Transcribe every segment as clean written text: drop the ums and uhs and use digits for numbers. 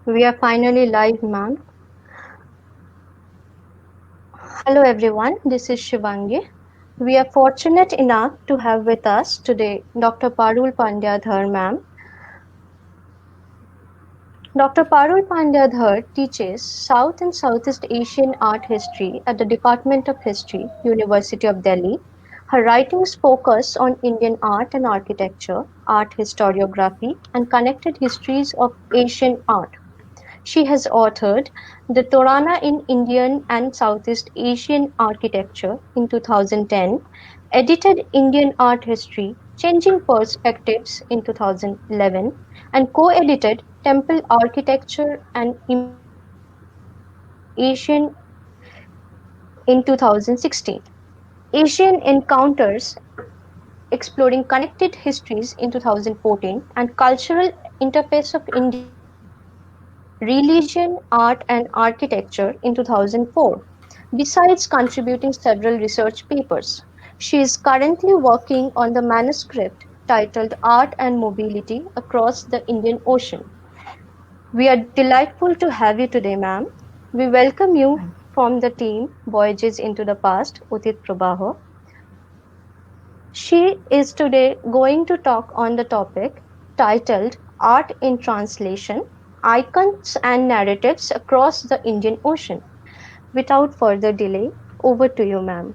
We are finally live, ma'am. Hello, everyone. This is Shivangi. We are fortunate enough to have with us today Dr. Parul Pandyadhar, ma'am. Dr. Parul Pandyadhar teaches South and Southeast Asian art history at the Department of History, University of Delhi. Her writings focus on Indian art and architecture, art historiography, and connected histories of Asian art. She has authored "The Torana in Indian and Southeast Asian Architecture" in 2010, edited "Indian Art History: Changing Perspectives" in 2011, and co-edited "Temple Architecture and Asian" in 2016. Asian Encounters, exploring connected histories in 2014, and Cultural Interface of India, Religion, Art and Architecture in 2004, besides contributing several research papers. She is currently working on the manuscript titled Art and Mobility Across the Indian Ocean. We are delightful to have you today, ma'am. We welcome you Thank from the team Voyages into the Past, Udit Prabhakar. She is today going to talk on the topic titled Art in Translation: Icons and Narratives Across the Indian Ocean. Without further delay, over to you, ma'am.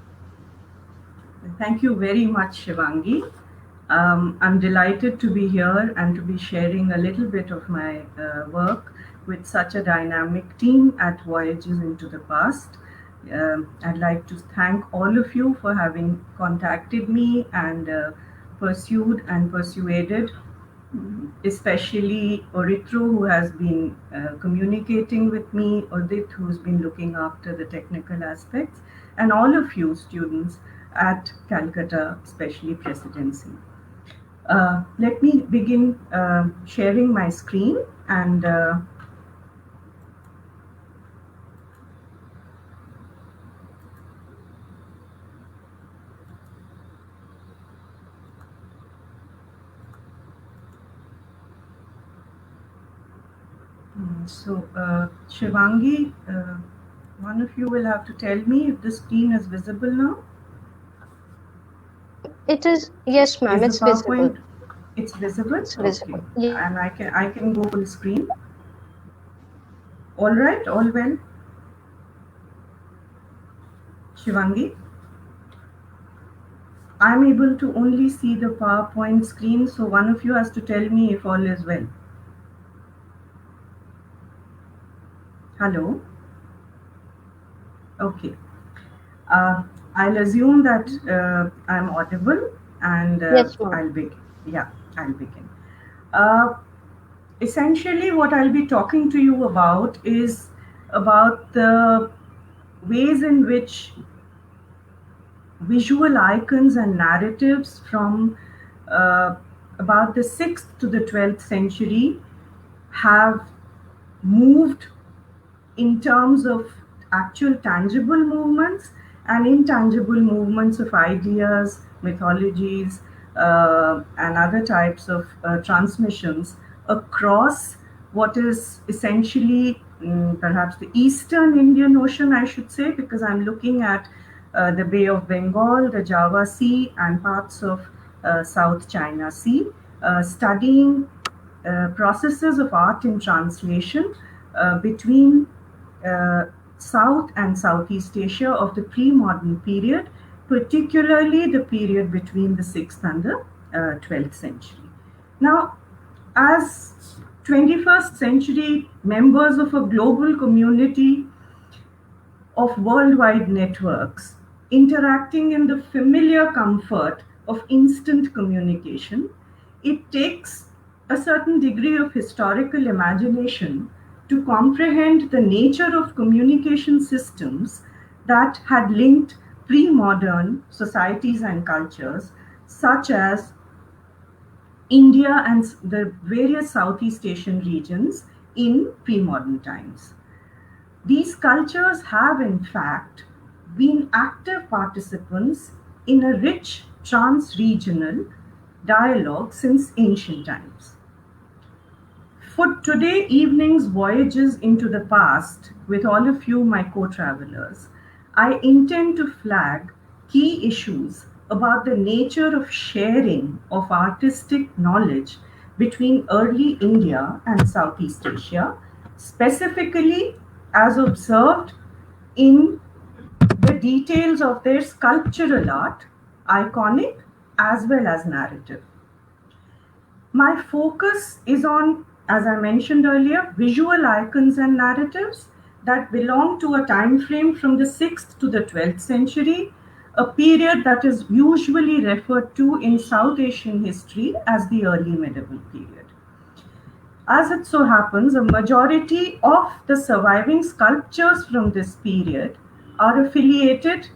Thank you very much, Shivangi. I'm delighted to be here and to be sharing a little bit of my work with such a dynamic team at Voyages into the Past. I'd like to thank all of you for having contacted me and pursued and persuaded, especially Oritru, who has been communicating with me, Udit, who's been looking after the technical aspects, and all of you students at Calcutta, especially Presidency. Let me begin sharing my screen and Shivangi, one of you will have to tell me if the screen is visible now. It is, yes, ma'am, Is the it's visible. PowerPoint, it's visible? It's Okay. visible. Yeah. And I can go full screen. All right, all well. Shivangi, I'm able to only see the PowerPoint screen, so one of you has to tell me if all is well. Hello? Okay. Uh, I'll assume that I'm audible and Yes, ma'am. I'll begin. Yeah, I'll begin. Uh, Essentially, what I'll be talking to you about is about the ways in which visual icons and narratives from uh, about the 6th to the 12th century have moved in terms of actual tangible movements and intangible movements of ideas, mythologies, and other types of transmissions across what is essentially perhaps the Eastern Indian Ocean, I should say, because I'm looking at the Bay of Bengal, the Java Sea, and parts of South China Sea, studying processes of art in translation between uh, South and Southeast Asia of the pre-modern period, particularly the period between the 6th and the 12th century. Now, as 21st century members of a global community of worldwide networks, interacting in the familiar comfort of instant communication, it takes a certain degree of historical imagination to comprehend the nature of communication systems that had linked pre modern societies and cultures, such as India and the various Southeast Asian regions in pre modern times. These cultures have, in fact, been active participants in a rich trans regional dialogue since ancient times. For today evening's voyages into the past with all of you, my co travelers, I intend to flag key issues about the nature of sharing of artistic knowledge between early India and Southeast Asia, specifically as observed in the details of their sculptural art, iconic as well as narrative. My focus is on, as I mentioned earlier, visual icons and narratives that belong to a time frame from the 6th to the 12th century, a period that is usually referred to in South Asian history as the early medieval period. As it so happens, a majority of the surviving sculptures from this period are affiliated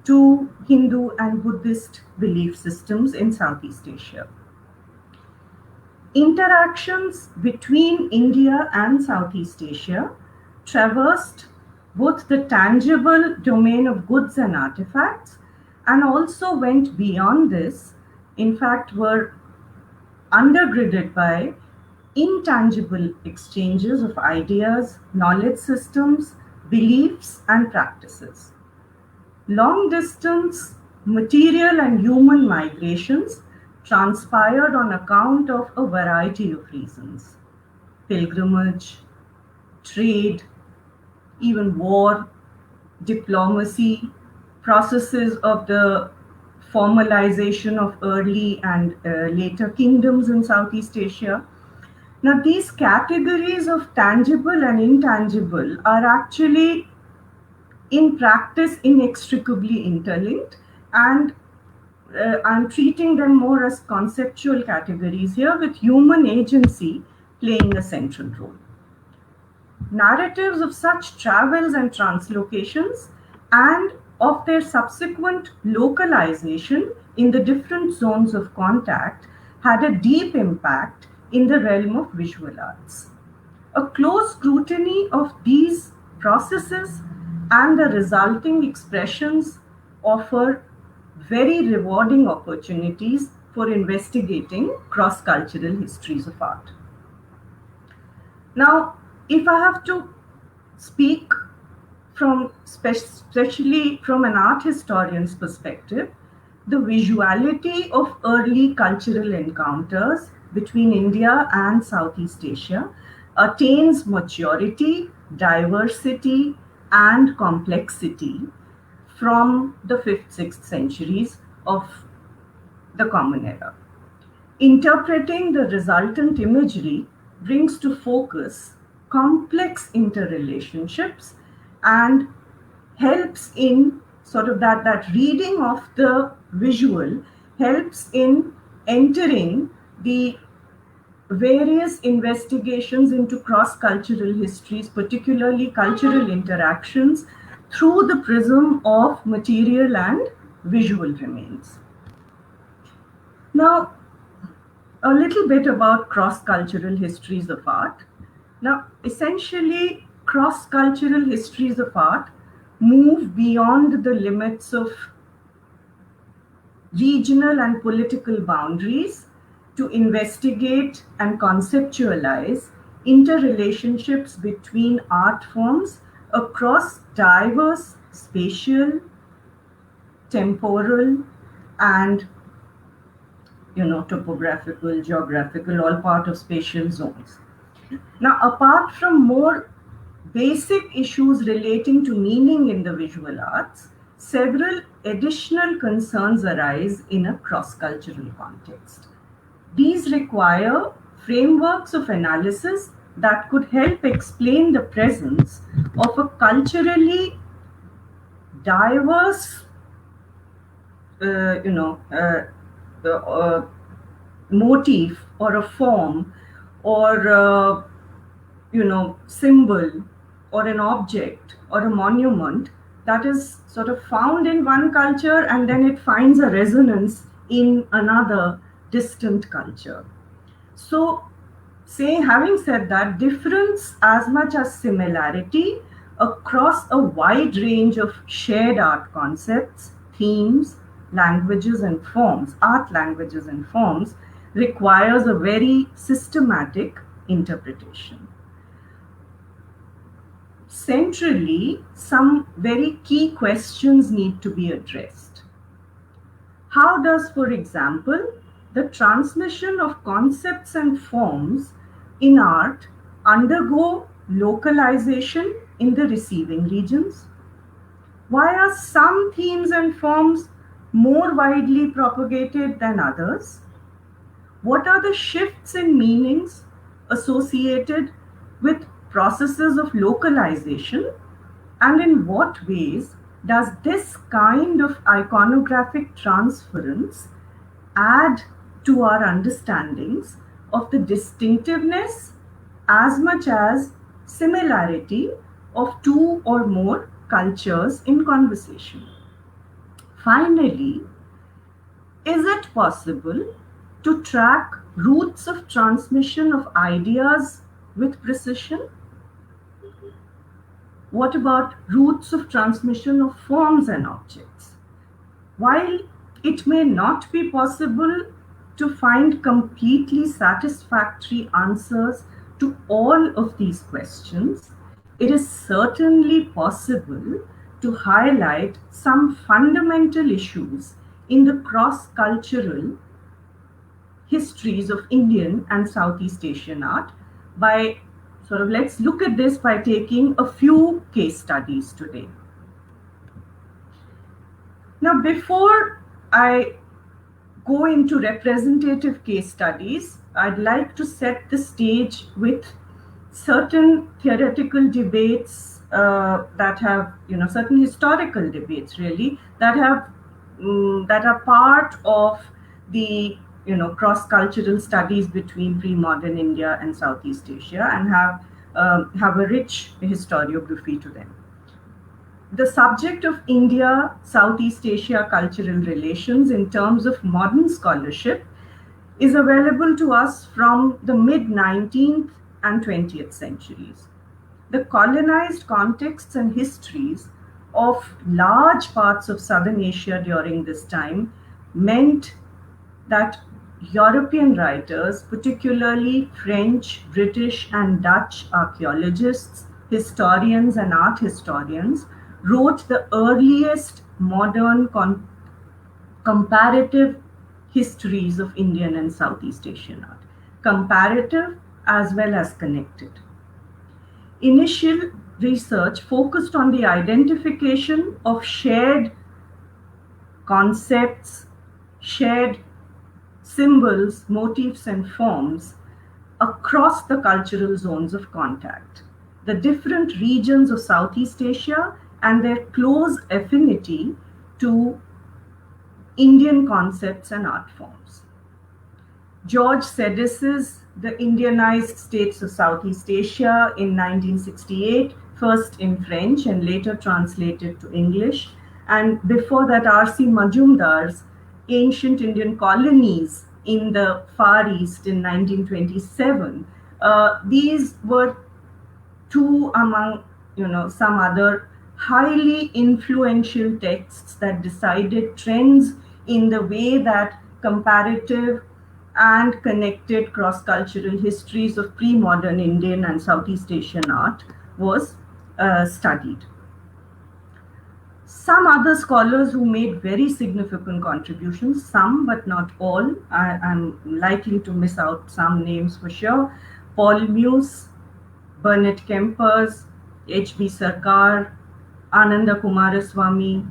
to Hindu and Buddhist belief systems in Southeast Asia. Interactions between India and Southeast Asia traversed both the tangible domain of goods and artifacts and also went beyond this, in fact, were undergirded by intangible exchanges of ideas, knowledge systems, beliefs, and practices. Long distance material and human migrations transpired on account of a variety of reasons: pilgrimage, trade, even war, diplomacy, processes of the formalization of early and later kingdoms in Southeast Asia. Now, these categories of tangible and intangible are actually in practice inextricably interlinked, and I'm treating them more as conceptual categories here, with human agency playing a central role. Narratives of such travels and translocations and of their subsequent localization in the different zones of contact had a deep impact in the realm of visual arts. A close scrutiny of these processes and the resulting expressions offer very rewarding opportunities for investigating cross-cultural histories of art. Now, if I have to speak from, especially from an art historian's perspective, the visuality of early cultural encounters between India and Southeast Asia attains maturity, diversity, and complexity from the 5th, 6th centuries of the Common Era. Interpreting the resultant imagery brings to focus complex interrelationships and helps in sort of that reading of the visual helps in entering the various investigations into cross-cultural histories, particularly cultural interactions, through the prism of material and visual remains. Now, a little bit about cross-cultural histories of art. Now, essentially, cross-cultural histories of art move beyond the limits of regional and political boundaries to investigate and conceptualize interrelationships between art forms across diverse spatial, temporal, and topographical, geographical, all part of spatial zones. Now, apart from more basic issues relating to meaning in the visual arts, several additional concerns arise in a cross-cultural context. These require frameworks of analysis that could help explain the presence of a culturally diverse, motif or a form or symbol or an object or a monument that is sort of found in one culture and then it finds a resonance in another distant culture. So, having said that, difference as much as similarity across a wide range of shared art concepts, themes, languages and forms, art languages and forms, requires a very systematic interpretation. Centrally, some very key questions need to be addressed. How does, for example, the transmission of concepts and forms in art undergo localization in the receiving regions? Why are some themes and forms more widely propagated than others? What are the shifts in meanings associated with processes of localization? And in what ways does this kind of iconographic transference add to our understandings of the distinctiveness as much as similarity of two or more cultures in conversation? Finally, is it possible to track routes of transmission of ideas with precision? What about routes of transmission of forms and objects? While it may not be possible to find completely satisfactory answers to all of these questions, it is certainly possible to highlight some fundamental issues in the cross-cultural histories of Indian and Southeast Asian art by let's look at this by taking a few case studies today. Now, before I go into representative case studies, I'd like to set the stage with certain theoretical debates that have, certain historical debates really that are part of the cross-cultural studies between pre-modern India and Southeast Asia and have a rich historiography to them. The subject of India-Southeast Asia cultural relations in terms of modern scholarship is available to us from the mid-19th and 20th centuries. The colonized contexts and histories of large parts of Southern Asia during this time meant that European writers, particularly French, British, and Dutch archaeologists, historians, and art historians, wrote the earliest modern comparative histories of Indian and Southeast Asian art, comparative as well as connected. Initial research focused on the identification of shared concepts, shared symbols, motifs, and forms across the cultural zones of contact, the different regions of Southeast Asia, and their close affinity to Indian concepts and art forms. George Sedis's The Indianized States of Southeast Asia in 1968, first in French and later translated to English, and before that R.C. Majumdar's Ancient Indian Colonies in the Far East in 1927. These were two among some other highly influential texts that decided trends in the way that comparative and connected cross-cultural histories of pre-modern Indian and Southeast Asian art was studied. Some other scholars who made very significant contributions, some but not all, I'm likely to miss out some names for sure: Paul Muse, Bernard Kempers, H.B. Sarkar, Ananda Kumaraswamy,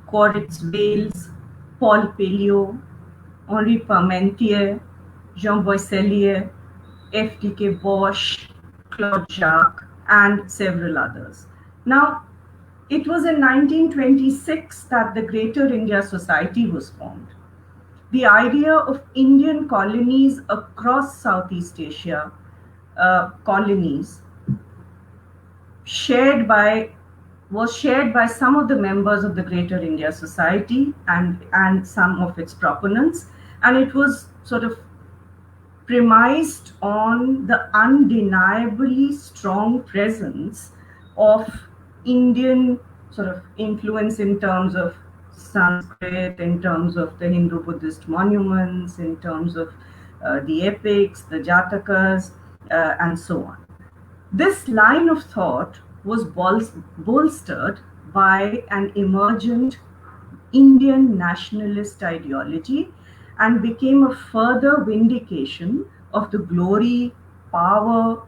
Koritz Wales, Paul Pelliot, Henri Parmentier, Jean Boisselier, F.D.K. Bosch, Claude Jacques, and several others. Now, it was in 1926 that the Greater India Society was formed. The idea of Indian colonies across Southeast Asia, colonies, was shared by some of the members of the Greater India Society and some of its proponents, and it was sort of premised on the undeniably strong presence of Indian sort of influence in terms of Sanskrit, in terms of the Hindu-Buddhist monuments, in terms of the epics, the Jatakas, and so on. This line of thought was bolstered by an emergent Indian nationalist ideology and became a further vindication of the glory, power,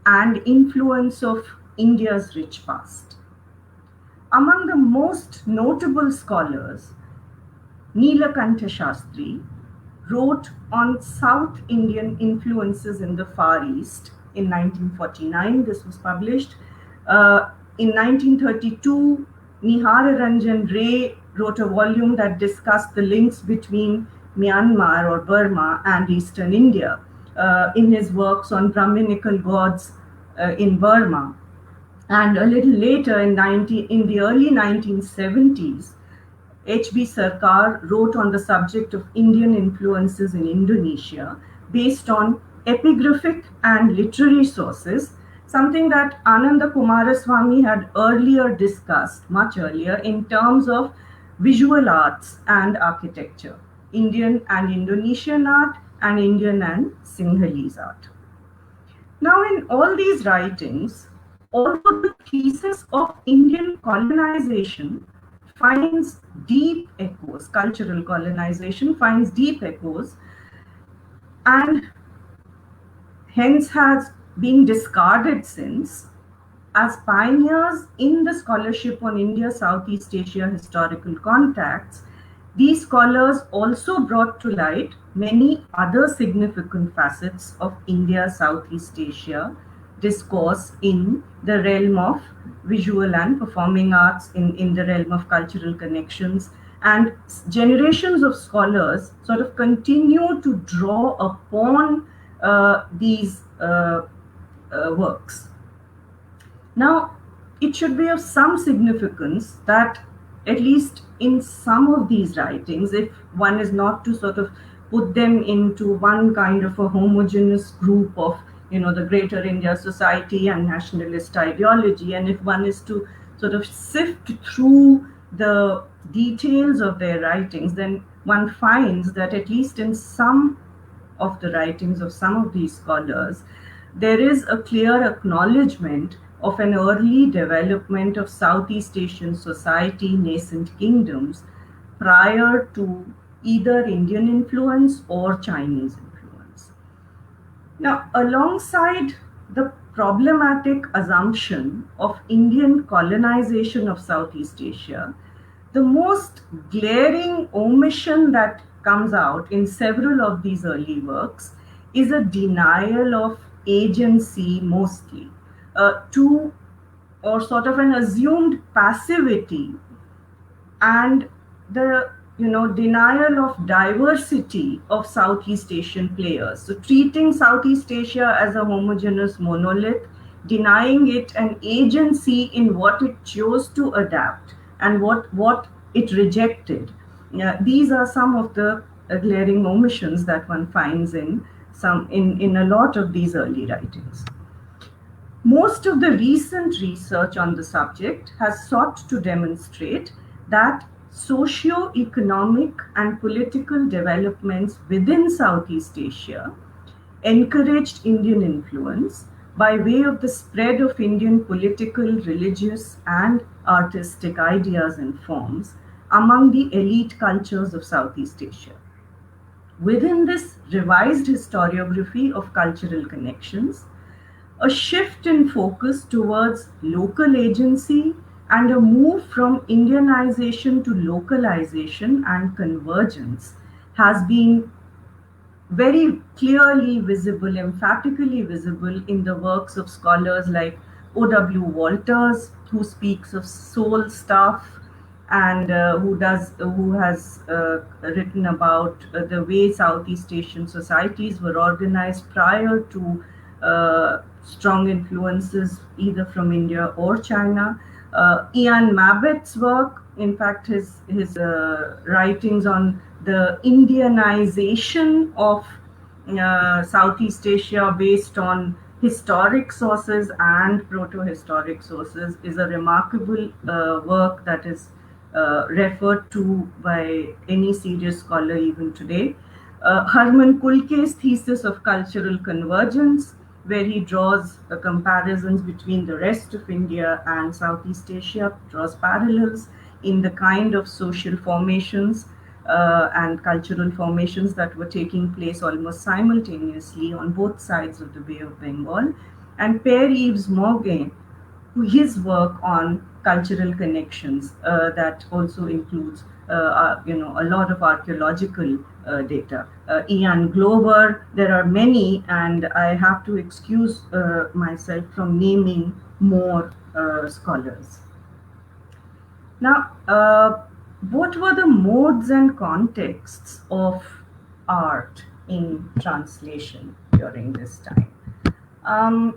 and influence of India's rich past. Among the most notable scholars, Neelakantha Shastri wrote on South Indian influences in the Far East in 1949. This was published. In 1932, Nihar Ranjan Ray wrote a volume that discussed the links between Myanmar or Burma and Eastern India in his works on Brahminical gods in Burma. And a little later, in the early 1970s, H.B. Sarkar wrote on the subject of Indian influences in Indonesia based on epigraphic and literary sources, something that Ananda Kumaraswamy had earlier discussed, much earlier, in terms of visual arts and architecture, Indian and Indonesian art, and Indian and Sinhalese art. Now, in all these writings, although the thesis of Indian colonization finds deep echoes, cultural colonization finds deep echoes, and hence has been discarded since, as pioneers in the scholarship on India Southeast Asia historical contacts, these scholars also brought to light many other significant facets of India Southeast Asia discourse in the realm of visual and performing arts, in the realm of cultural connections. And generations of scholars sort of continue to draw upon these works. Now, it should be of some significance that at least in some of these writings, if one is not to sort of put them into one kind of a homogeneous group of, the Greater India Society and nationalist ideology, and if one is to sort of sift through the details of their writings, then one finds that at least in some of the writings of some of these scholars, there is a clear acknowledgement of an early development of Southeast Asian society, nascent kingdoms, prior to either Indian influence or Chinese influence. Now, alongside the problematic assumption of Indian colonization of Southeast Asia, the most glaring omission that comes out in several of these early works is a denial of agency, mostly, to or sort of an assumed passivity, and the denial of diversity of Southeast Asian players. So treating Southeast Asia as a homogeneous monolith, denying it an agency in what it chose to adapt and what it rejected. These are some of the glaring omissions that one finds in a lot of these early writings. Most of the recent research on the subject has sought to demonstrate that socio-economic and political developments within Southeast Asia encouraged Indian influence by way of the spread of Indian political, religious, and artistic ideas and forms among the elite cultures of Southeast Asia. Within this revised historiography of cultural connections, a shift in focus towards local agency and a move from Indianization to localization and convergence has been very clearly visible, emphatically visible in the works of scholars like O.W. Walters, who speaks of soul stuff, and who has written about the way Southeast Asian societies were organized prior to strong influences either from India or China. Ian Mabbett's work, in fact, his writings on the Indianization of Southeast Asia based on historic sources and proto-historic sources, is a remarkable work that is referred to by any serious scholar even today. Herman Kulke's thesis of cultural convergence, where he draws comparisons between the rest of India and Southeast Asia, draws parallels in the kind of social formations and cultural formations that were taking place almost simultaneously on both sides of the Bay of Bengal. And Pierre-Yves Morgan, his work on cultural connections that also includes a lot of archaeological data. Ian Glover, there are many, and I have to excuse myself from naming more scholars. Now, what were the modes and contexts of art in translation during this time?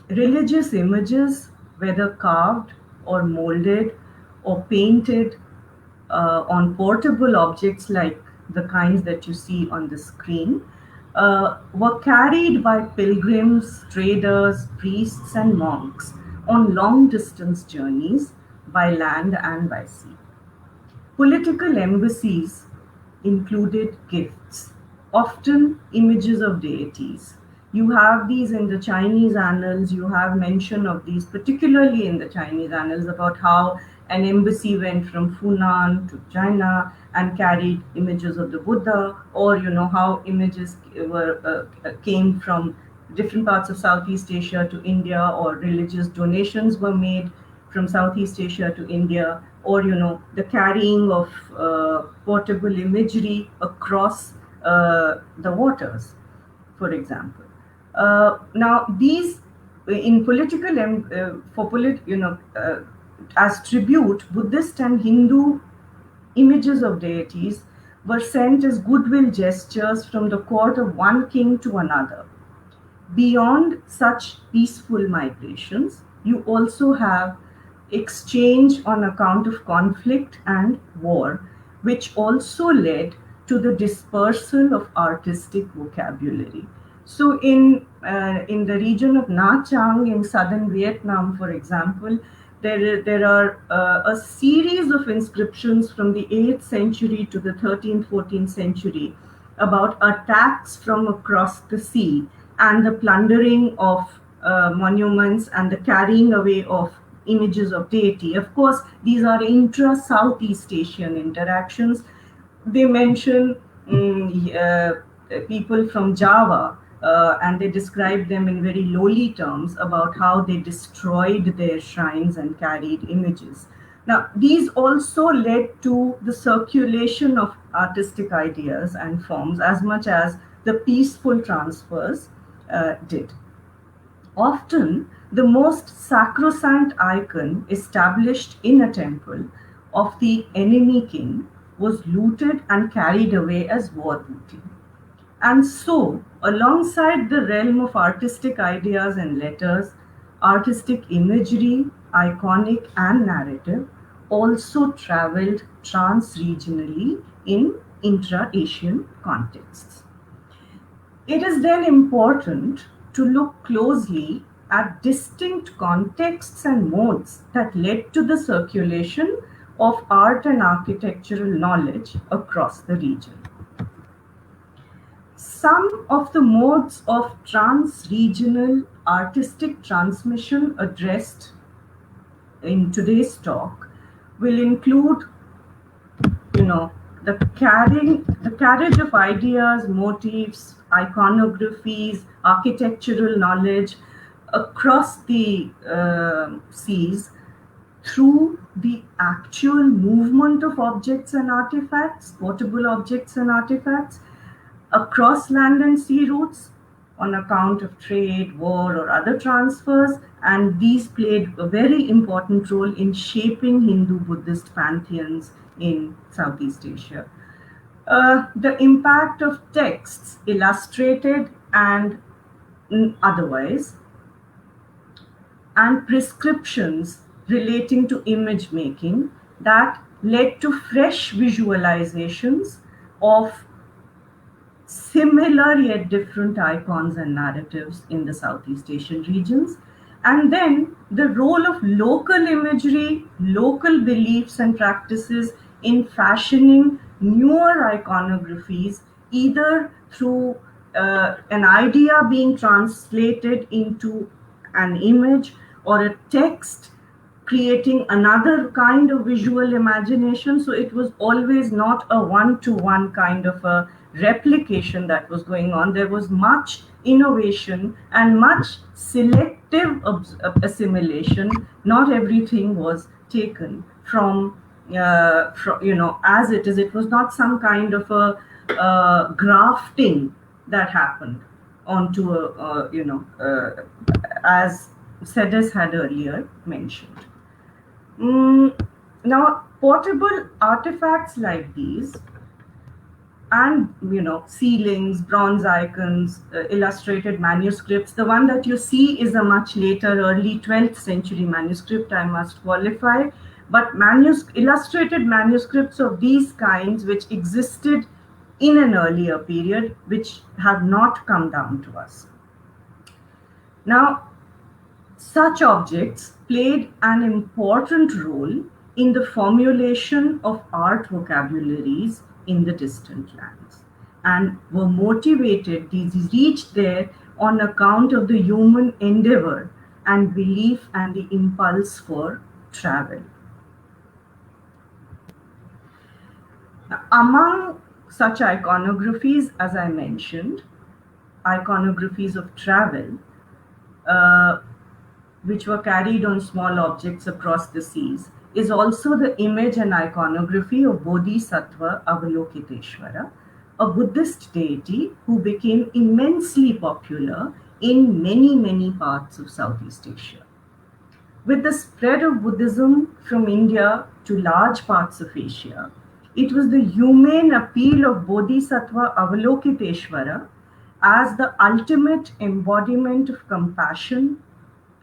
Religious images, whether carved or molded or painted on portable objects like the kinds that you see on the screen, were carried by pilgrims, traders, priests, and monks on long distance journeys by land and by sea. Political embassies included gifts, often images of deities. You have these in the Chinese annals, you have mention of these, particularly in the Chinese annals, about how an embassy went from Funan to China and carried images of the Buddha, or how images came from different parts of Southeast Asia to India, or religious donations were made from Southeast Asia to India, or the carrying of portable imagery across the waters, for example. Now these in political for as tribute, Buddhist and Hindu images of deities were sent as goodwill gestures from the court of one king to another. Beyond such peaceful migrations, you also have exchange on account of conflict and war, which also led to the dispersal of artistic vocabulary. So, in the region of Nha Trang in southern Vietnam, for example, there are a series of inscriptions from the 8th century to the 13th, 14th century about attacks from across the sea and the plundering of monuments and the carrying away of images of deity. Of course, these are intra-Southeast Asian interactions. They mention people from Java, and they describe them in very lowly terms about how they destroyed their shrines and carried images. Now, these also led to the circulation of artistic ideas and forms as much as the peaceful transfers did. Often, the most sacrosanct icon established in a temple of the enemy king was looted and carried away as war booty. And so, alongside the realm of artistic ideas and letters, artistic imagery, iconic and narrative, also traveled trans-regionally in intra-Asian contexts. It is then important to look closely at distinct contexts and modes that led to the circulation of art and architectural knowledge across the region. Some of the modes of trans-regional artistic transmission addressed in today's talk will include, the carriage of ideas, motifs, iconographies, architectural knowledge across the seas through the actual movement of objects and artifacts, portable objects and artifacts, across land and sea routes on account of trade, war, or other transfers, and these played a very important role in shaping Hindu-Buddhist pantheons in Southeast Asia. The impact of texts, illustrated and otherwise, and prescriptions relating to image making that led to fresh visualizations of similar yet different icons and narratives in the Southeast Asian regions. And then the role of local imagery, local beliefs and practices in fashioning newer iconographies either through an idea being translated into an image or a text creating another kind of visual imagination. So it was always not a one to one kind of a replication that was going on. There was much innovation and much selective assimilation. Not everything was taken from as it is. It was not some kind of a grafting that happened onto as Sedis had earlier mentioned. Now, portable artifacts like these and ceilings, bronze icons, illustrated manuscripts. The one that you see is a much later, early 12th century manuscript, I must qualify. But illustrated manuscripts of these kinds, which existed in an earlier period, which have not come down to us. Now, such objects played an important role in the formulation of art vocabularies in the distant lands and were motivated, these reached there on account of the human endeavor and belief and the impulse for travel. Now, among such iconographies, as I mentioned, iconographies of travel, which were carried on small objects across the seas, is also the image and iconography of Bodhisattva Avalokiteshvara, a Buddhist deity who became immensely popular in many, many parts of Southeast Asia. With the spread of Buddhism from India to large parts of Asia, it was the humane appeal of Bodhisattva Avalokiteshvara as the ultimate embodiment of compassion,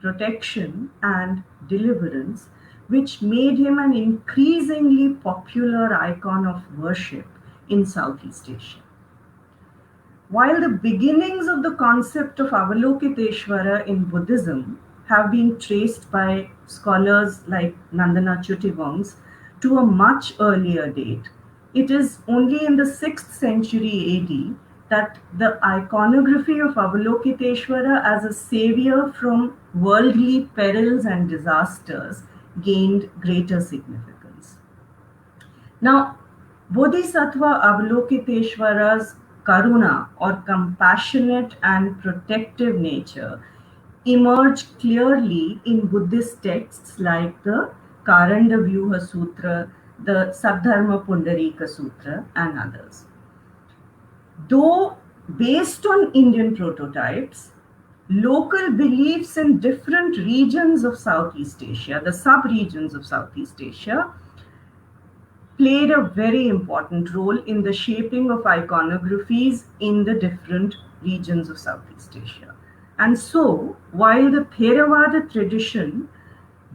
protection, and deliverance, which made him an increasingly popular icon of worship in Southeast Asia. While the beginnings of the concept of Avalokiteshvara in Buddhism have been traced by scholars like Nandana Chutivongs to a much earlier date, it is only in the 6th century AD that the iconography of Avalokiteshvara as a savior from worldly perils and disasters gained greater significance. Now, Bodhisattva Avalokiteshvara's karuna or compassionate and protective nature emerged clearly in Buddhist texts like the Karanda Vyuha Sutra, the Saddharma Pundarika Sutra, and others. Though based on Indian prototypes, local beliefs in different regions of Southeast Asia, the sub-regions of Southeast Asia, played a very important role in the shaping of iconographies in the different regions of Southeast Asia. And so, while the Theravada tradition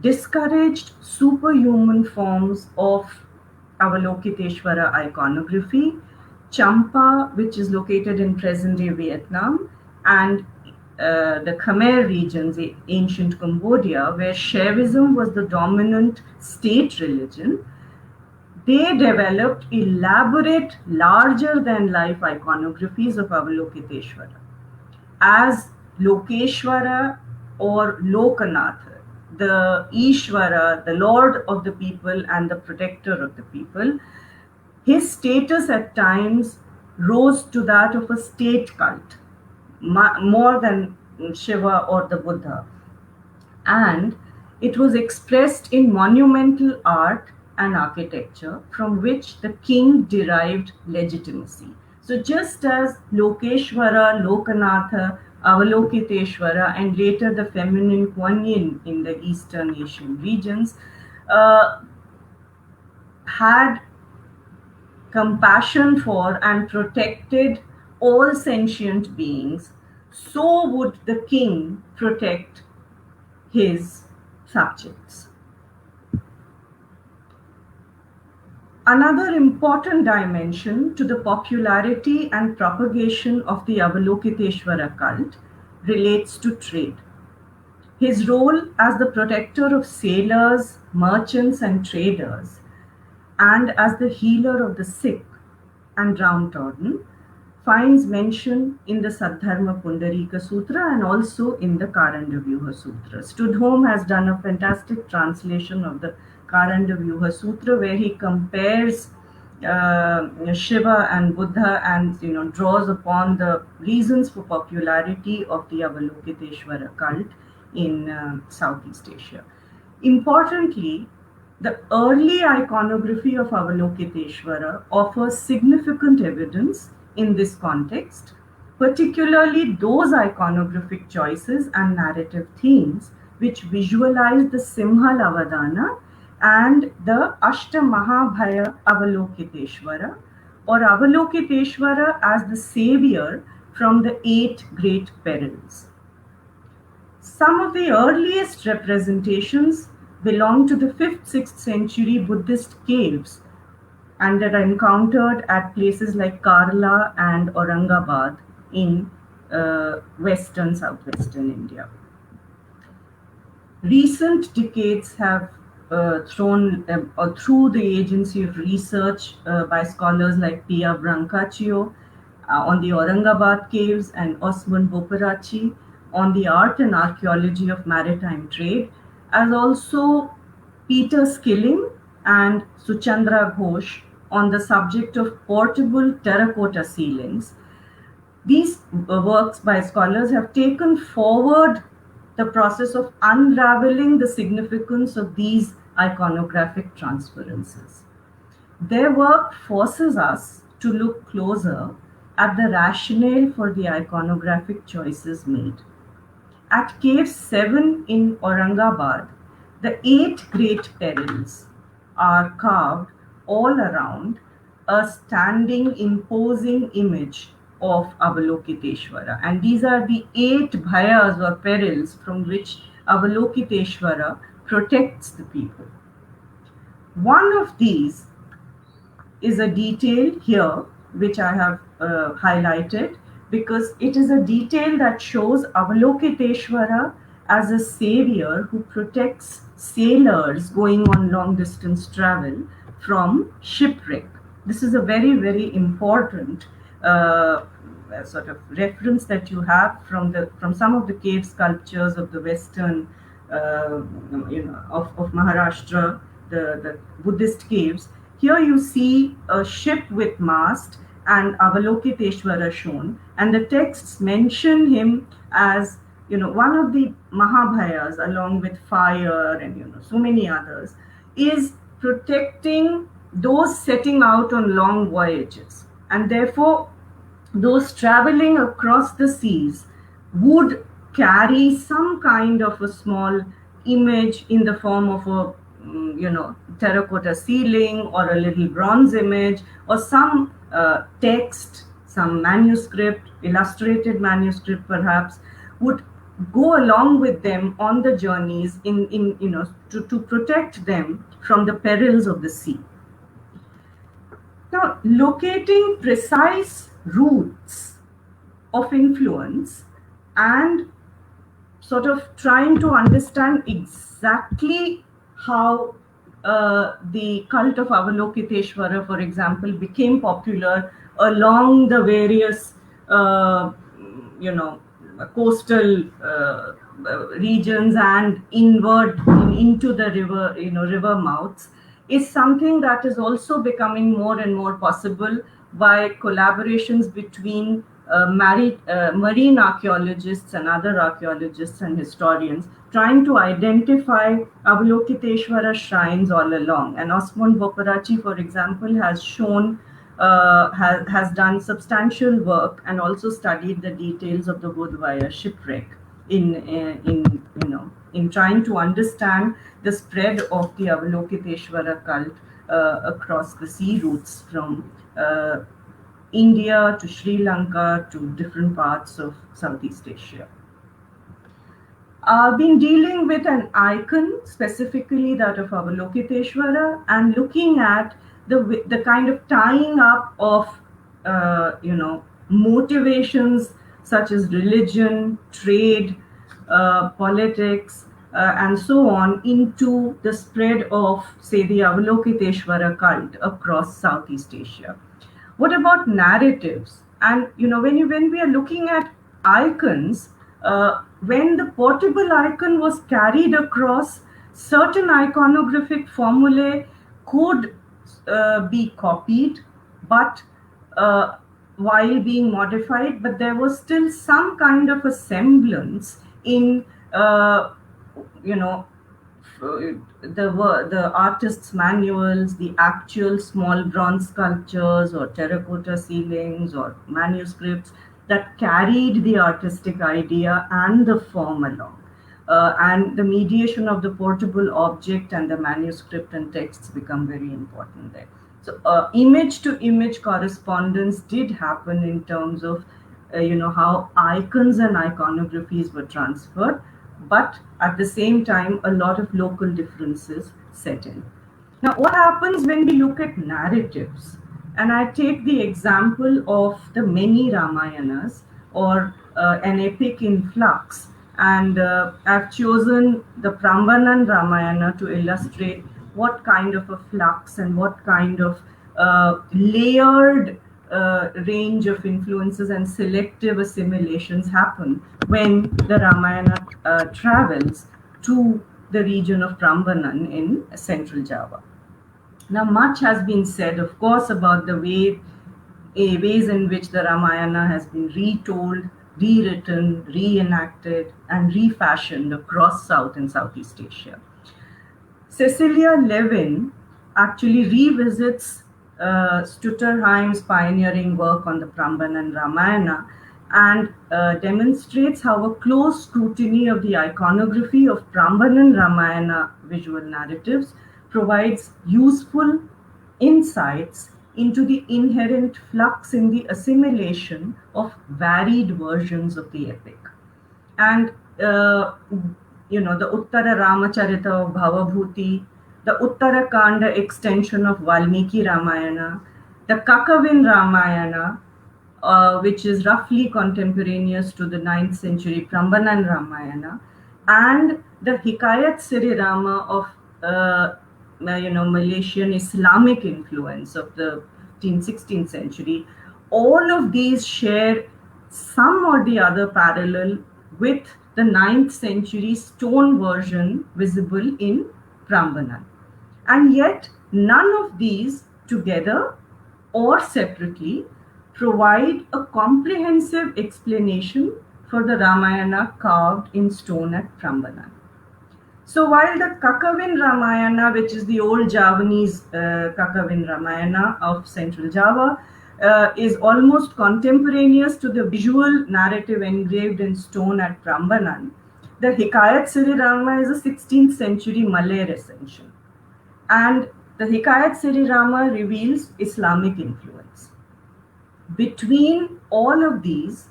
discouraged superhuman forms of Avalokiteshvara iconography, Champa, which is located in present-day Vietnam, and the Khmer regions, ancient Cambodia, where Shaivism was the dominant state religion, they developed elaborate, larger-than-life iconographies of Avalokiteshvara as Lokeshwara or Lokanatha, the Ishvara, the Lord of the people and the protector of the people. His status at times rose to that of a state cult, more than Shiva or the Buddha. And it was expressed in monumental art and architecture from which the king derived legitimacy. So just as Lokeshwara, Lokanatha, Avalokiteshvara, and later the feminine Kuan Yin in the Eastern Asian regions had compassion for and protected all sentient beings, so would the king protect his subjects. Another important dimension to the popularity and propagation of the Avalokiteshvara cult relates to trade. His role as the protector of sailors, merchants, and traders, and as the healer of the sick and downtrodden, finds mention in the Saddharma Pundarika Sutra and also in the Karandavyuha Sutra. Studholm has done a fantastic translation of the Karandavyuha Sutra where he compares Shiva and Buddha and draws upon the reasons for popularity of the Avalokiteshvara cult in Southeast Asia. Importantly, the early iconography of Avalokiteshvara offers significant evidence in this context, particularly those iconographic choices and narrative themes which visualize the Simhalavadana and the Ashtamahabhaya Avalokiteshvara, or Avalokiteshvara as the savior from the 8 great perils. Some of the earliest representations belong to the 5th-6th century Buddhist caves and that are encountered at places like Karla and Aurangabad in western, southwestern India. Recent decades have through the agency of research by scholars like Pia Brancaccio on the Aurangabad caves and Osman Boparachi on the art and archaeology of maritime trade, as also Peter Skilling and Suchandra Ghosh on the subject of portable terracotta ceilings. These works by scholars have taken forward the process of unraveling the significance of these iconographic transferences. Their work forces us to look closer at the rationale for the iconographic choices made. At Cave 7 in Aurangabad, the 8 great perils are carved all around a standing, imposing image of Avalokiteshvara. And these are the 8 bhayas or perils from which Avalokiteshvara protects the people. One of these is a detail here which I have highlighted because it is a detail that shows Avalokiteshvara as a savior who protects sailors going on long distance travel from shipwreck. This is a very, very important sort of reference that you have from some of the cave sculptures of the western, of Maharashtra, the Buddhist caves. Here you see a ship with mast and Avalokiteshvara shown, and the texts mention him as one of the Mahabhayas, along with fire and so many others, is protecting those setting out on long voyages, and therefore those traveling across the seas would carry some kind of a small image in the form of a terracotta ceiling or a little bronze image or some text, some manuscript, illustrated manuscript perhaps, would go along with them on the journeys to protect them from the perils of the sea. Now, locating precise routes of influence and sort of trying to understand exactly how the cult of Avalokiteshvara, for example, became popular along the various, coastal regions and inward into the river mouths, is something that is also becoming more and more possible by collaborations between marine archaeologists and other archaeologists and historians trying to identify Avalokiteshvara shrines all along. And Osman Boparachi, for example, has shown has done substantial work and also studied the details of the Bodhvaya shipwreck in trying to understand the spread of the Avalokiteshvara cult across the sea routes from India to Sri Lanka to different parts of Southeast Asia. I've been dealing with an icon, specifically that of Avalokiteshvara, and looking at the kind of tying up of motivations such as religion, trade, politics, and so on into the spread of, say, the Avalokiteshvara cult across Southeast Asia. What about narratives? And when we are looking at icons, when the portable icon was carried across, certain iconographic formulae could be copied, but uh, while being modified, but there was still some kind of a semblance in uh, you know the artists' manuals, the actual small bronze sculptures or terracotta ceilings or manuscripts that carried the artistic idea and the form along. And the mediation of the portable object and the manuscript and texts become very important there. So, image to image correspondence did happen in terms of how icons and iconographies were transferred, but at the same time a lot of local differences set in. Now, what happens when we look at narratives? And I take the example of the many Ramayanas, or an epic in flux, and I've chosen the Prambanan Ramayana to illustrate what kind of a flux and what kind of layered range of influences and selective assimilations happen when the Ramayana travels to the region of Prambanan in central Java. Now, much has been said, of course, about the ways in which the Ramayana has been retold, rewritten, reenacted, and refashioned across South and Southeast Asia. Cecilia Levin actually revisits Stutterheim's pioneering work on the Prambanan Ramayana and demonstrates how a close scrutiny of the iconography of Prambanan Ramayana visual narratives provides useful insights into the inherent flux in the assimilation of varied versions of the epic. And the Uttara Ramacharita of Bhavabhuti, the Uttarakanda extension of Valmiki Ramayana, the Kakavin Ramayana, which is roughly contemporaneous to the 9th century Prambanan Ramayana, and the Hikayat Siri Rama of Malaysian Islamic influence of the 15th, 16th century. All of these share some or the other parallel with the 9th century stone version visible in Prambanan. And yet, none of these together or separately provide a comprehensive explanation for the Ramayana carved in stone at Prambanan. So while the Kakavin Ramayana, which is the old Javanese Kakavin Ramayana of Central Java, is almost contemporaneous to the visual narrative engraved in stone at Prambanan, the Hikayat Siri Rama is a 16th century Malay recension. And the Hikayat Siri Rama reveals Islamic influence. Between all of these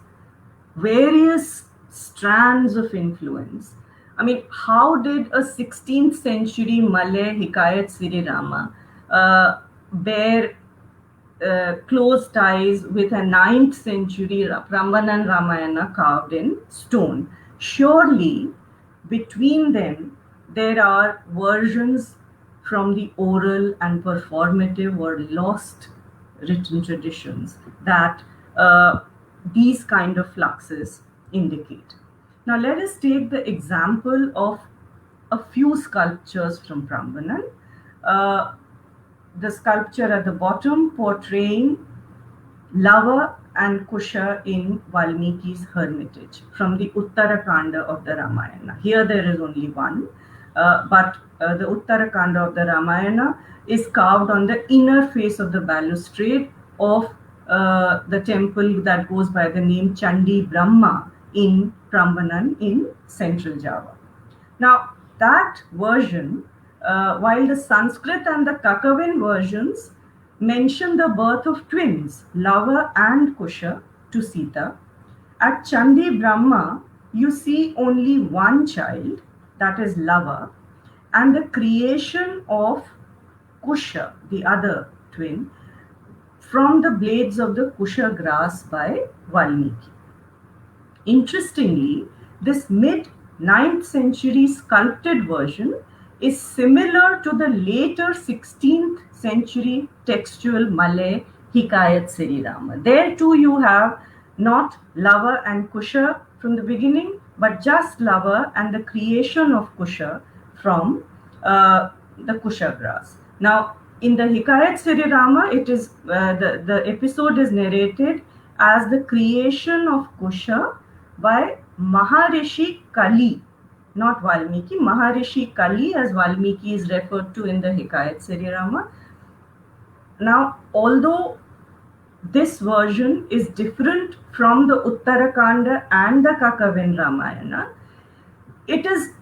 various strands of influence, I mean, how did a 16th century Malay Hikayat Siri Rama bear close ties with a 9th century Prambanan Ramayana carved in stone? Surely, between them, there are versions from the oral and performative or lost written traditions that these kind of fluxes indicate. Now, let us take the example of a few sculptures from Prambanan. The sculpture at the bottom portraying Lava and Kusha in Valmiki's hermitage from the Uttarakanda of the Ramayana. Here there is only one, but the Uttarakanda of the Ramayana is carved on the inner face of the balustrade of the temple that goes by the name Chandi Brahma in Prambanan in central Java. Now, that version, while the Sanskrit and the Kakavin versions mention the birth of twins, Lava and Kusha, to Sita, at Chandi Brahma, you see only one child, that is Lava, and the creation of Kusha, the other twin, from the blades of the Kusha grass by Valmiki. Interestingly, this mid-9th century sculpted version is similar to the later 16th century textual Malay Hikayat Sri Rama. There too you have not Lava and Kusha from the beginning, but just Lava and the creation of Kusha from the Kusha grass. Now, in the Hikayat Sri Rama, it is the episode is narrated as the creation of Kusha by Maharishi Kali, not Valmiki. Maharishi Kali, as Valmiki is referred to in the Hikayat Sri Rama. Now, although this version is different from the Uttarakanda and the Kakavin Ramayana, it is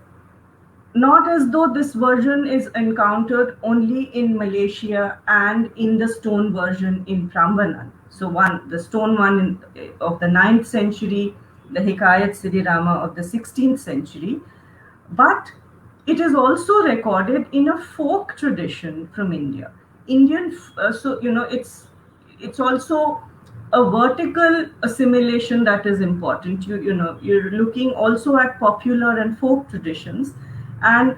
not as though this version is encountered only in Malaysia and in the stone version in Prambanan. So the stone one of the 9th century, the Hikayat Sri Rama of the 16th century, but it is also recorded in a folk tradition from India. So it's also a vertical assimilation that is important. You're looking also at popular and folk traditions, and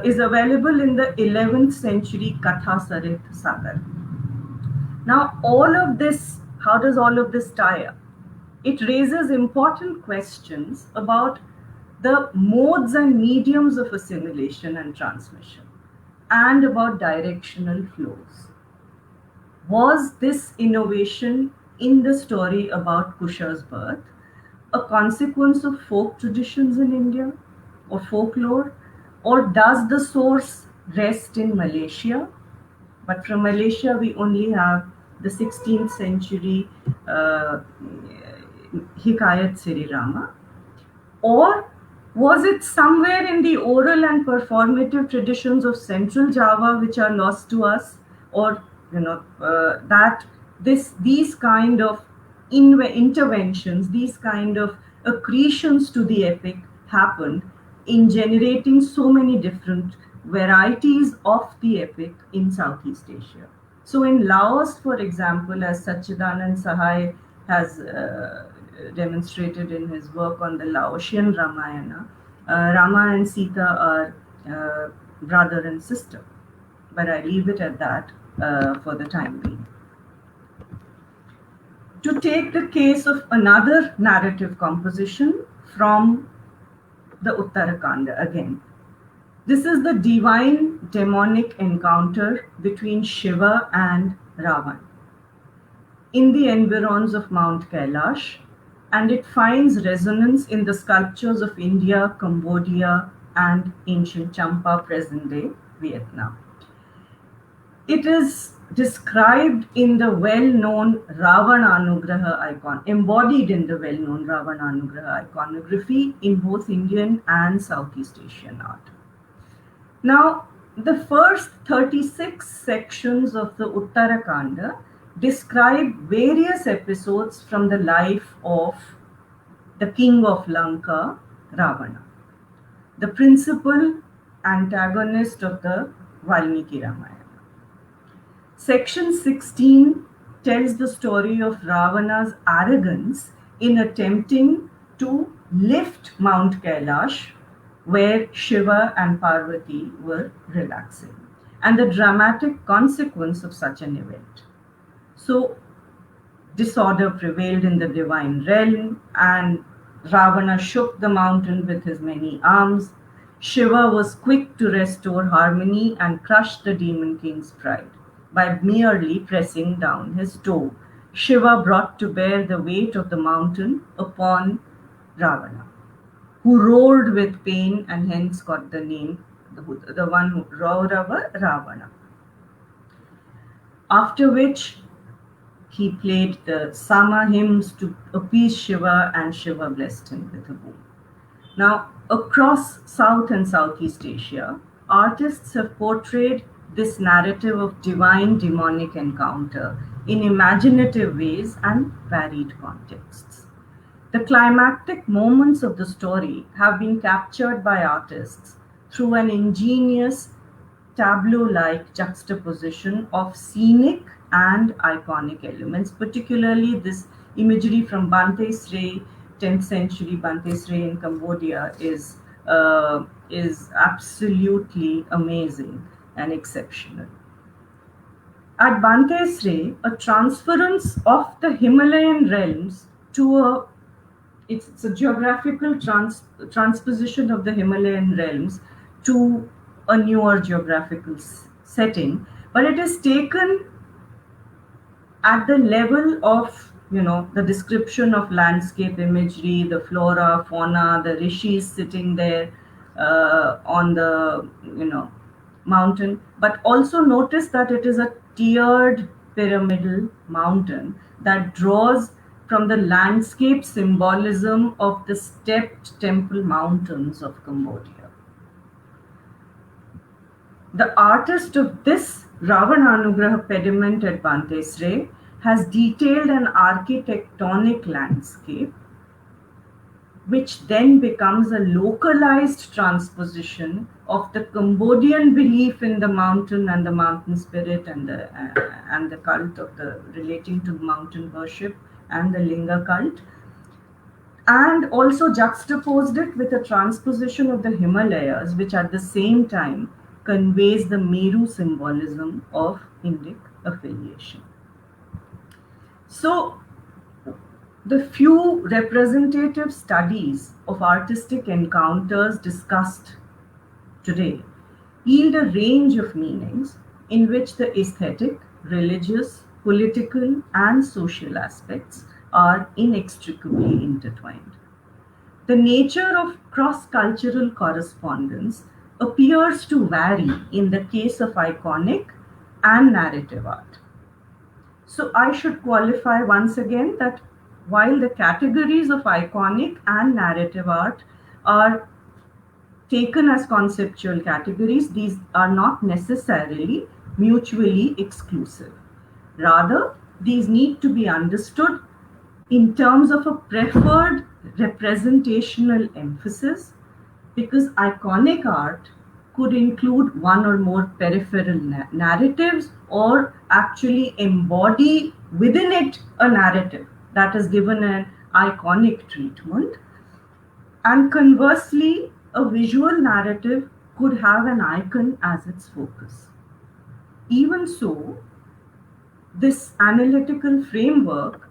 is available in the 11th century Katha Sarit Sagar. Now, how does all of this tie up? It raises important questions about the modes and mediums of assimilation and transmission, and about directional flows. Was this innovation in the story about Kusha's birth a consequence of folk traditions in India or folklore, or does the source rest in Malaysia? But from Malaysia, we only have the 16th century Hikayat Sri Rama. Or was it somewhere in the oral and performative traditions of Central Java which are lost to us? Or that these kind of interventions, these kind of accretions to the epic happened in generating so many different varieties of the epic in Southeast Asia. So in Laos, for example, as Sachidanand Sahai has demonstrated in his work on the Laotian Ramayana, Rama and Sita are brother and sister. But I leave it at that for the time being. To take the case of another narrative composition from the Uttarakanda again. This is the divine demonic encounter between Shiva and Ravan in the environs of Mount Kailash, and it finds resonance in the sculptures of India, Cambodia, and ancient Champa, present-day Vietnam. It is described in the well-known Ravananugraha icon, embodied in the well-known Ravananugraha iconography in both Indian and Southeast Asian art. Now, the first 36 sections of the Uttarakanda describe various episodes from the life of the king of Lanka, Ravana, the principal antagonist of the Valmiki Ramayana. Section 16 tells the story of Ravana's arrogance in attempting to lift Mount Kailash, where Shiva and Parvati were relaxing, and the dramatic consequence of such an event. So, disorder prevailed in the divine realm, and Ravana shook the mountain with his many arms. Shiva was quick to restore harmony and crush the demon king's pride by merely pressing down his toe. Shiva brought to bear the weight of the mountain upon Ravana, who roared with pain and hence got the name, the one who Raurava, Ravana. After which he played the Sama hymns to appease Shiva, and Shiva blessed him with a boon. Now, across South and Southeast Asia, artists have portrayed this narrative of divine demonic encounter in imaginative ways and varied contexts. The climactic moments of the story have been captured by artists through an ingenious tableau-like juxtaposition of scenic and iconic elements, particularly this imagery from Bante Srey, 10th century Bante Srey in Cambodia is absolutely amazing and exceptional. At Bantesre, a transference of the Himalayan realms to a it's a geographical transposition of the Himalayan realms to a newer geographical setting, but it is taken at the level of the description of landscape imagery, the flora, fauna, the rishis sitting there on the mountain. But also notice that it is a tiered pyramidal mountain that draws from the landscape symbolism of the stepped temple mountains of Cambodia. The artist of this Ravananugraha pediment at Bantesre has detailed an architectonic landscape, which then becomes a localized transposition of the Cambodian belief in the mountain and the mountain spirit and the cult of the relating to mountain worship and the Linga cult, and also juxtaposed it with a transposition of the Himalayas, which at the same time conveys the Meru symbolism of Indic affiliation. So, the few representative studies of artistic encounters discussed today yield a range of meanings in which the aesthetic, religious, political, and social aspects are inextricably intertwined. The nature of cross-cultural correspondence appears to vary in the case of iconic and narrative art. So I should qualify once again that while the categories of iconic and narrative art are taken as conceptual categories, these are not necessarily mutually exclusive. Rather, these need to be understood in terms of a preferred representational emphasis, because iconic art could include one or more peripheral narratives or actually embody within it a narrative that is given an iconic treatment. And conversely, a visual narrative could have an icon as its focus. Even so, this analytical framework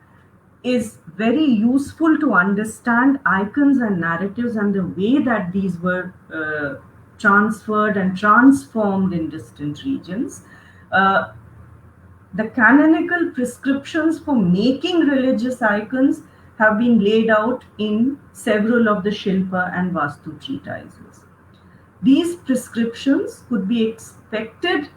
is very useful to understand icons and narratives and the way that these were transferred and transformed in distant regions. The canonical prescriptions for making religious icons have been laid out in several of the Shilpa and Vastu treatises. These prescriptions could be expected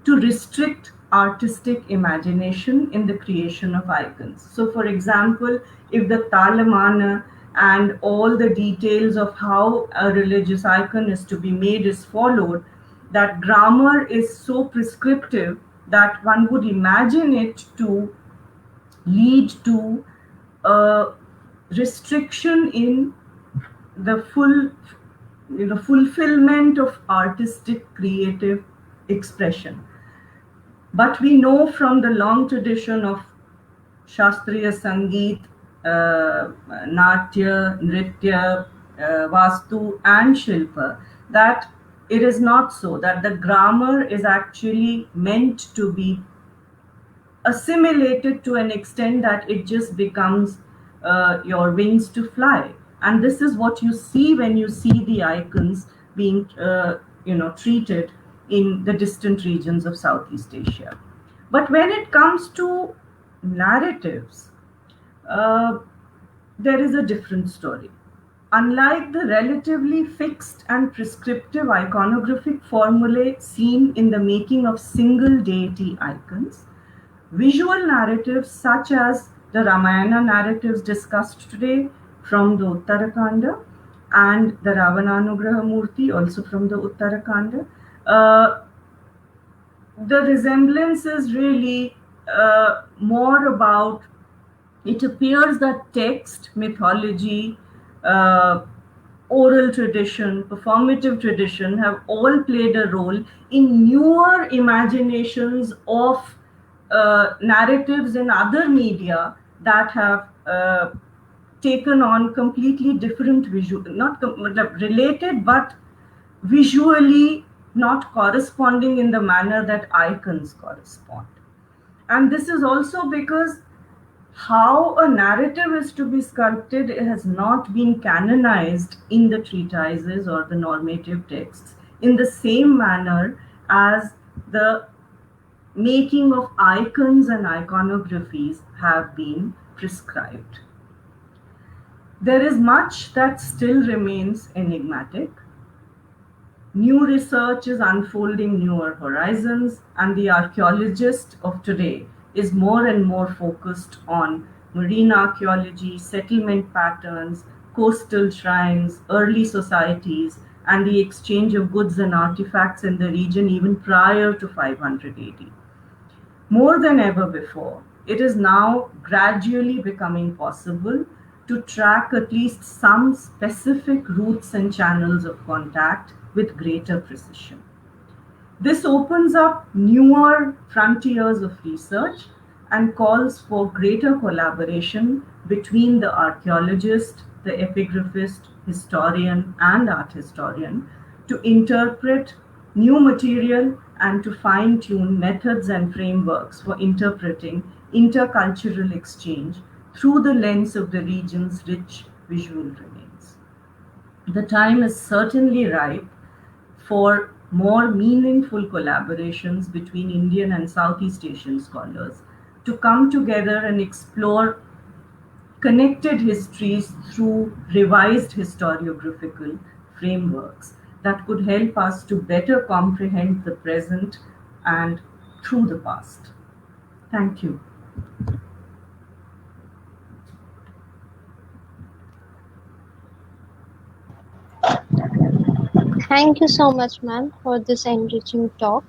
to restrict artistic imagination in the creation of icons. So, for example, if the Talamana and all the details of how a religious icon is to be made is followed, that grammar is so prescriptive that one would imagine it to lead to a restriction in the fulfillment of artistic creative expression. But we know from the long tradition of Shastriya Sangeet, Natya, Nritya, Vastu, and Shilpa that it is not so, that the grammar is actually meant to be assimilated to an extent that it just becomes your wings to fly. And this is what you see when you see the icons being treated in the distant regions of Southeast Asia. But when it comes to narratives, there is a different story. Unlike the relatively fixed and prescriptive iconographic formulae seen in the making of single deity icons, visual narratives such as the Ramayana narratives discussed today from the Uttarakanda and the Ravananugraha Murti also from the Uttarakanda, the resemblance is really more about, it appears that text, mythology, oral tradition, performative tradition have all played a role in newer imaginations of narratives in other media that have taken on completely different visual, not related, but visually not corresponding in the manner that icons correspond. And this is also because how a narrative is to be sculpted has not been canonized in the treatises or the normative texts in the same manner as the making of icons and iconographies have been prescribed. There is much that still remains enigmatic. New research is unfolding newer horizons, and the archaeologist of today is more and more focused on marine archaeology, settlement patterns, coastal shrines, early societies, and the exchange of goods and artifacts in the region even prior to 500 AD. More than ever before, it is now gradually becoming possible to track at least some specific routes and channels of contact with greater precision. This opens up newer frontiers of research and calls for greater collaboration between the archaeologist, the epigraphist, historian, and art historian to interpret new material and to fine tune methods and frameworks for interpreting intercultural exchange through the lens of the region's rich visual remains. The time is certainly ripe for more meaningful collaborations between Indian and Southeast Asian scholars to come together and explore connected histories through revised historiographical frameworks that could help us to better comprehend the present and through the past. Thank you. Thank you so much, ma'am, for this enriching talk.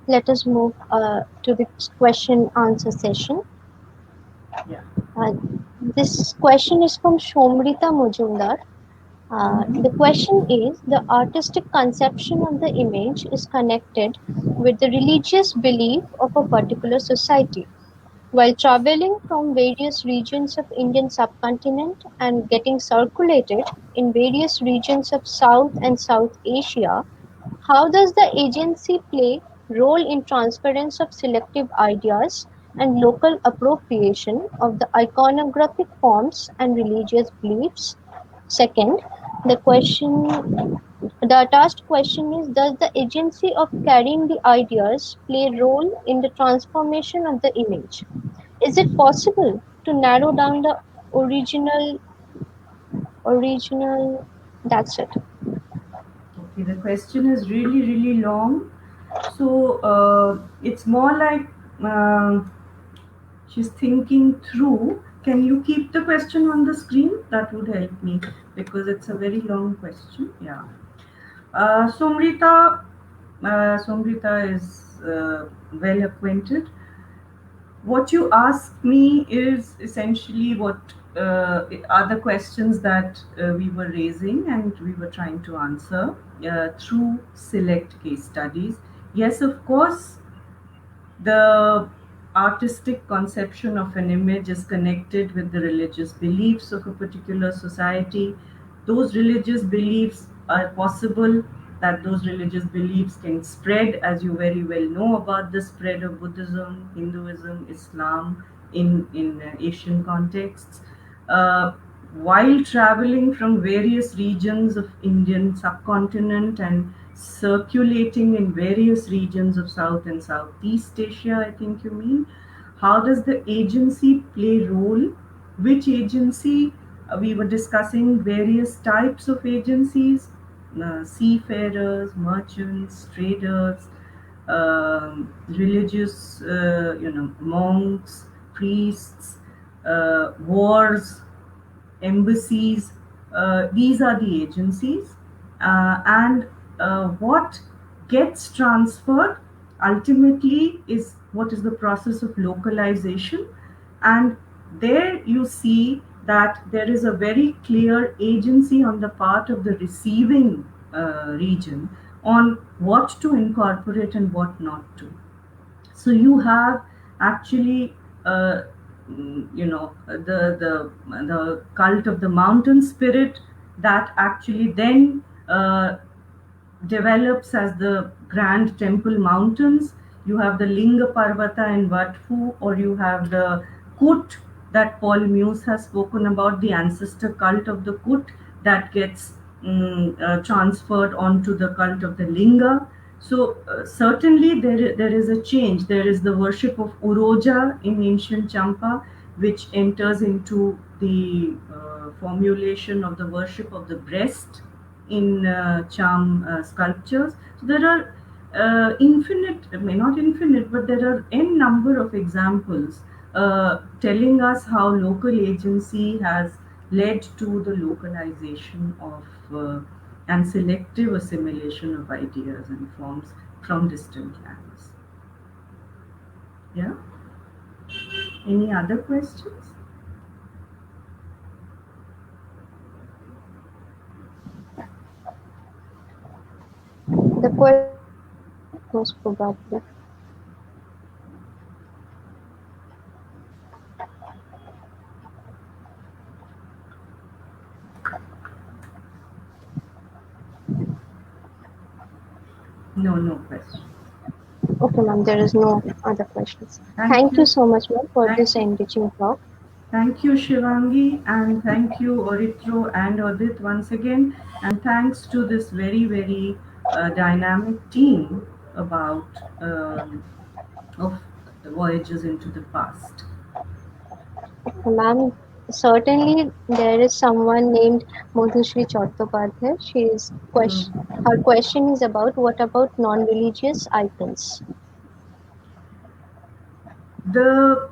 Let us move to the question answer session. Yeah. Uh, this question is from Shomrita Mujumdar. The question is, the artistic conception of the image is connected with the religious belief of a particular society. While traveling from various regions of Indian subcontinent and getting circulated in various regions of South and South Asia, how does the agency play role in transference of selective ideas and local appropriation of the iconographic forms and religious beliefs? Second, the question the tasked question is, does the agency of carrying the ideas play a role in the transformation of the image? Is it possible to narrow down the original that's it. Okay, the question is really, really long. So it's more like she's thinking through. Can you keep the question on the screen? That would help me because it's a very long question. Yeah. Somrita, Somrita is well acquainted. What you asked me is essentially what are the questions that we were raising and we were trying to answer through select case studies. Yes, of course, the artistic conception of an image is connected with the religious beliefs of a particular society. Those religious beliefs are possible that those religious beliefs can spread, as you very well know about the spread of Buddhism, Hinduism, Islam in Asian contexts. Uh, while traveling from various regions of Indian subcontinent and circulating in various regions of South and Southeast Asia, I think you mean. How does the agency play role? Which agency? We were discussing various types of agencies, seafarers, merchants, traders, religious, monks, priests, wars, embassies. These are the agencies, and what gets transferred ultimately is what is the process of localization. And there you see that there is a very clear agency on the part of the receiving region on what to incorporate and what not to. So you have actually the cult of the mountain spirit that actually then develops as the grand temple mountains. You have the Linga Parvata in Vatfu, or you have the Kut that Paul Muse has spoken about, the ancestor cult of the Kut that gets transferred onto the cult of the Linga. So certainly there is a change. There is the worship of Uroja in ancient Champa, which enters into the formulation of the worship of the breast in charm sculptures. So there are infinite, may not infinite, but there are n number of examples telling us how local agency has led to the localization of and selective assimilation of ideas and forms from distant lands. Yeah. Any other questions? The question most probably. No, no question. Okay, ma'am, there is no other questions. Thank Thank you you. so much, ma'am, for Thank this enriching talk. Thank you, Shivangi, and thank you, Oritro and Odit, once again. And thanks to this very, very dynamic team about of the voyages into the past. Ma'am, certainly there is someone named Madhushri Chattopadhyay. Mm. Her question is about what about non-religious icons? The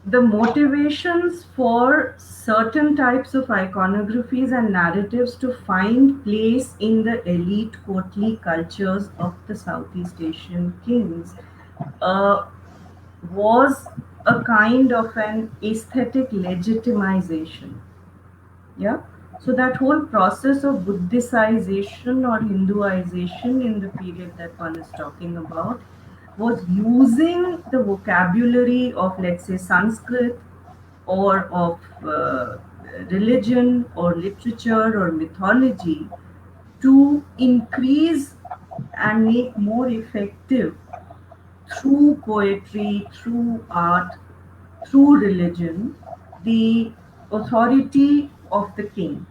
the motivations for certain types of iconographies and narratives to find place in the elite courtly cultures of the Southeast Asian kings uh, was a kind of an aesthetic legitimization. Yeah. So that whole process of Buddhicization or Hinduization in the period that one is talking about was using the vocabulary of, let's say, Sanskrit or of religion or literature or mythology to increase and make more effective through poetry, through art, through religion, the authority of the king.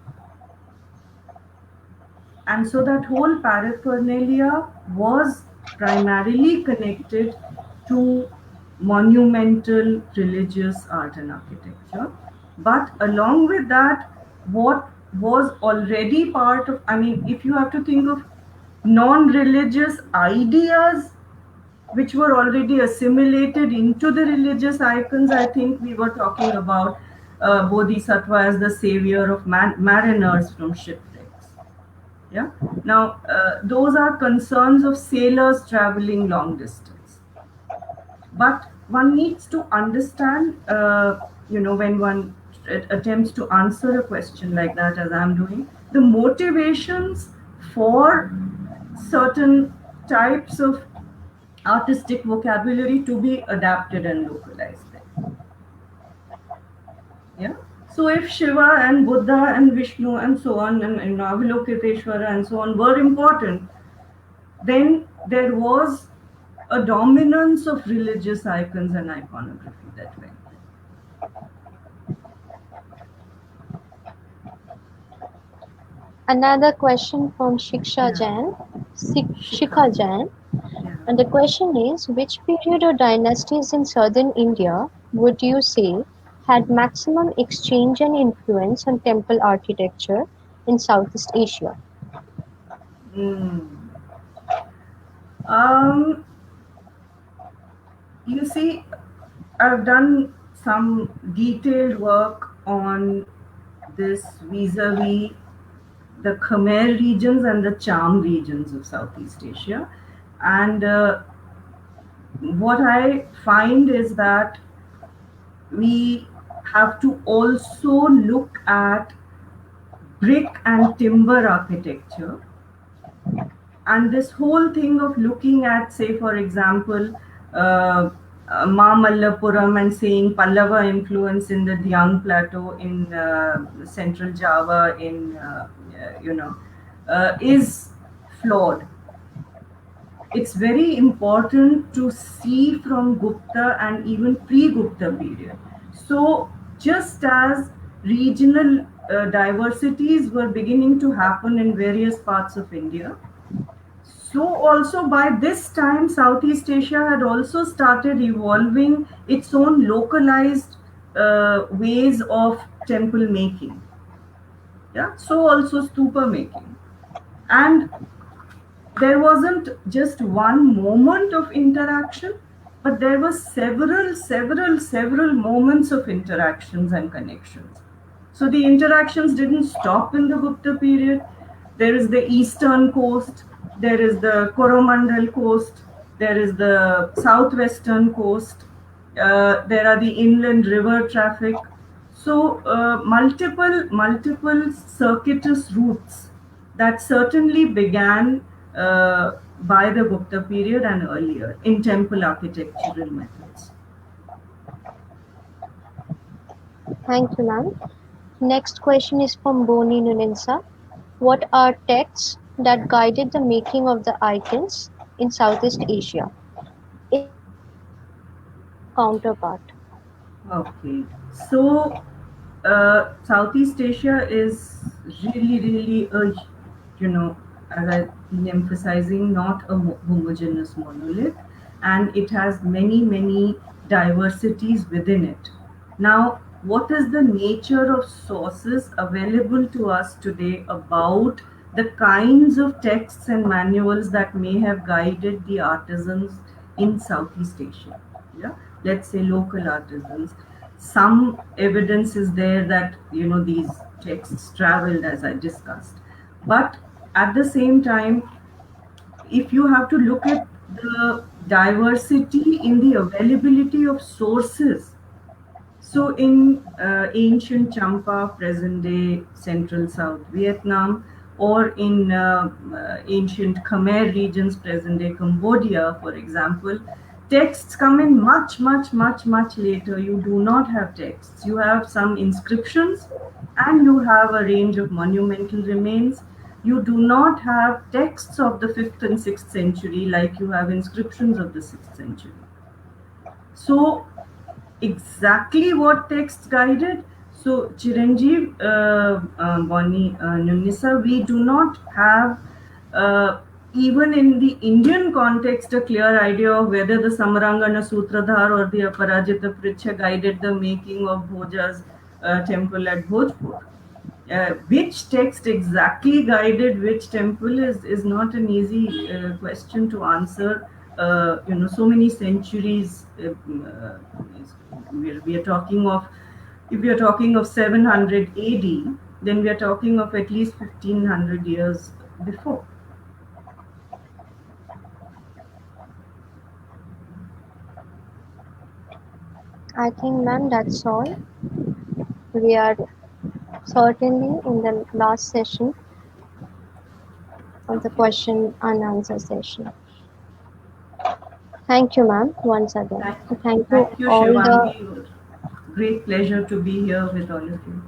And so that whole paraphernalia was primarily connected to monumental religious art and architecture. But along with that, what was already part of, I mean, if you have to think of non religious ideas which were already assimilated into the religious icons, I think we were talking about Bodhisattva as the savior of mariners from shipwrecks. Yeah. Now, those are concerns of sailors traveling long distance. But one needs to understand, when one attempts to answer a question like that, as I'm doing, the motivations for certain types of artistic vocabulary to be adapted and localized there. Yeah. So if Shiva and Buddha and Vishnu and so on and Avalokiteshvara and so on were important, then there was a dominance of religious icons and iconography that went Another question from Shiksha there. Jain, Yeah, Shikha Shikha. Jain, Yeah. and the question is, which period or dynasties in southern India would you say had maximum exchange and influence on temple architecture in Southeast Asia? Mm. Um, you see, I've done some detailed work on this vis-a-vis the Khmer regions and the Cham regions of Southeast Asia. And what I find is that we have to also look at brick and timber architecture. And this whole thing of looking at, say, for example, Mamallapuram and saying Pallava influence in the Diang Plateau in central Java, is flawed. it's very important to see from Gupta and even pre-Gupta period. So just as regional diversities were beginning to happen in various parts of India, so also by this time Southeast Asia had also started evolving its own localized ways of temple making. Yeah, so also stupa making. And there wasn't just one moment of interaction, but there were several moments of interactions and connections. So the interactions didn't stop in the Gupta period. There is the eastern coast, there is the Coromandel coast, there is the southwestern coast, there are the inland river traffic. So multiple circuitous routes that certainly began by the Gupta period and earlier in temple architectural methods. Thank you, ma'am. Next question is from Boni Nuninsa. What are texts that guided the making of the icons in Southeast Asia? In contrast to their counterpart. Okay, so Southeast Asia is really a, you know, as I've been emphasizing, not a homogeneous monolith, and it has many diversities within it. Now, what is the nature of sources available to us today about the kinds of texts and manuals that may have guided the artisans in Southeast Asia? Yeah, let's say local artisans. Some evidence is there that these texts traveled, as I discussed, but at the same time, if you have to look at the diversity in the availability of sources, so in ancient Champa, present day Central South Vietnam, or in ancient Khmer regions, present day Cambodia, for example, texts come in much later. You do not have texts. You have some inscriptions and you have a range of monumental remains. You do not have texts of the 5th and 6th century like you have inscriptions of the 6th century. So exactly what text guided. So Chiranjeev, Boni Nunisa, we do not have even in the Indian context a clear idea of whether the Samarangana Sutradhar or the Aparajita Pricha guided the making of Bhoja's temple at Bhojpur. Which text exactly guided which temple is not an easy question to answer. So many centuries. We are talking of, if we are talking of 700 AD, then we are talking of at least 1500 years before. I think, ma'am, that's all. We are certainly in the last session of the Okay. question and answer session. Thank you, ma'am, once again. Thank, Thank you thank you, all the Shivangi. Great pleasure to be here with all of you.